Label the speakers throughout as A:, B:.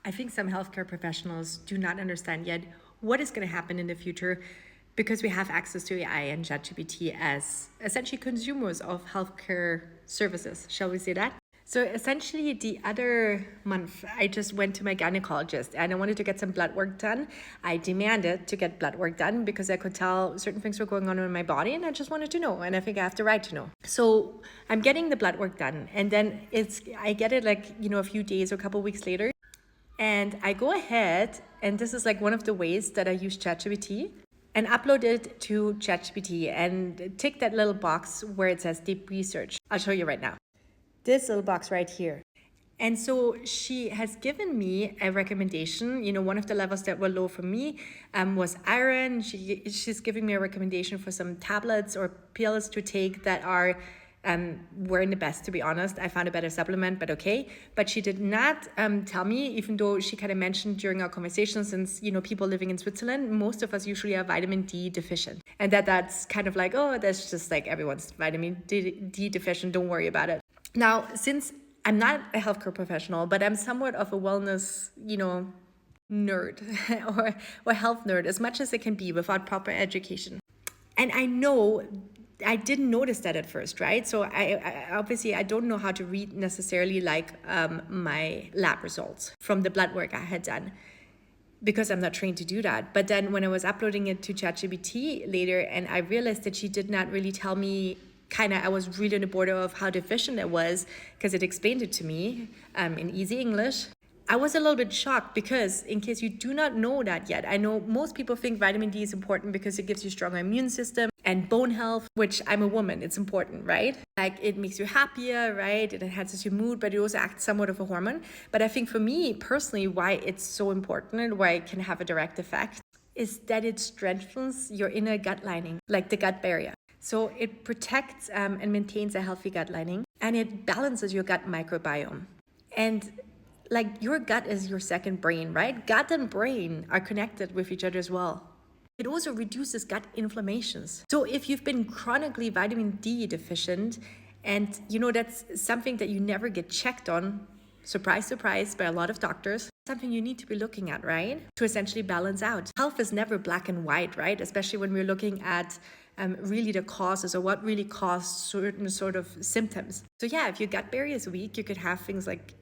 A: I think some healthcare professionals do not understand yet what is going to happen in the future because we have access to AI and ChatGPT as essentially consumers of healthcare services. Shall we say that? So essentially the other month, I just went to my gynecologist and I wanted to get some blood work done. I demanded to get blood work done because I could tell certain things were going on in my body and I just wanted to know. And I think I have the right to know. So I'm getting the blood work done and then I get it like, a few days or a couple weeks later. And I go ahead, and this is like one of the ways that I use ChatGPT, and upload it to ChatGPT and tick that little box where it says deep research. I'll show you right now. This little box right here. And so she has given me a recommendation. One of the levels that were low for me was iron. She's giving me a recommendation for some tablets or pills to take that weren't the best, to be honest. I found a better supplement, but okay. But she did not tell me, even though she kind of mentioned during our conversation, since, people living in Switzerland, most of us usually are vitamin D deficient. And that's kind of like, oh, that's just like everyone's vitamin D deficient. Don't worry about it. Now, since I'm not a healthcare professional, but I'm somewhat of a wellness, nerd or health nerd, as much as it can be without proper education. And I know I didn't notice that at first, right? So I obviously I don't know how to read necessarily like my lab results from the blood work I had done, because I'm not trained to do that. But then when I was uploading it to ChatGPT later, and I realized that she did not really tell me, I was really on the border of how deficient it was, because it explained it to me in easy English. I was a little bit shocked because, in case you do not know that yet, I know most people think vitamin D is important because it gives you a stronger immune system and bone health, which I'm a woman, it's important, right? Like it makes you happier, right? It enhances your mood, but it also acts somewhat of a hormone. But I think for me personally, why it's so important and why it can have a direct effect is that it strengthens your inner gut lining, like the gut barrier. So it protects and maintains a healthy gut lining, and it balances your gut microbiome. And like your gut is your second brain, right? Gut and brain are connected with each other as well. It also reduces gut inflammations. So if you've been chronically vitamin D deficient, and that's something that you never get checked on, surprise, surprise, by a lot of doctors, something you need to be looking at, right? To essentially balance out. Health is never black and white, right? Especially when we're looking at really the causes or what really caused certain sort of symptoms. So yeah, if your gut barrier is weak, you could have things like,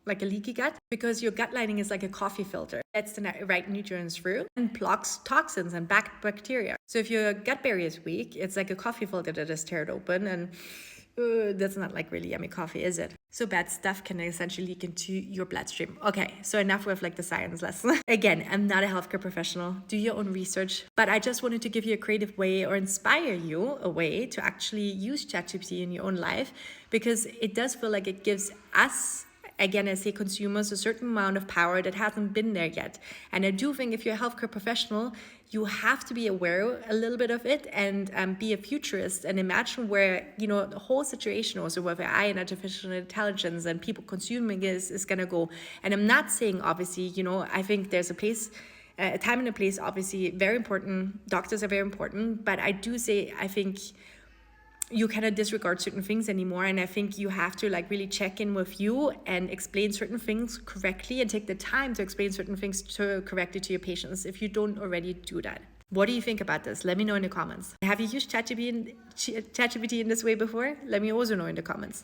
A: like a leaky gut, because your gut lining is like a coffee filter. Lets the right nutrients through and blocks toxins and bacteria. So if your gut barrier is weak, it's like a coffee filter that is teared open, and that's not like really yummy coffee, is it? So bad stuff can essentially leak into your bloodstream. Okay, so enough with like the science lesson. Again, I'm not a healthcare professional. Do your own research. But I just wanted to give you a creative way or inspire you a way to actually use ChatGPT in your own life, because it does feel like it gives us, again, I say consumers, a certain amount of power that hasn't been there yet. And I do think if you're a healthcare professional, you have to be aware a little bit of it and be a futurist and imagine where, the whole situation also with AI and artificial intelligence and people consuming is going to go. And I'm not saying, obviously, I think there's a place, a time and a place, obviously, very important. Doctors are very important. But I do say, I think you cannot disregard certain things anymore, and I think you have to like really check in with you and explain certain things correctly and take the time to explain certain things correctly to your patients if you don't already do that. What do you think about this? Let me know in the comments. Have you used ChatGPT in this way before? Let me also know in the comments.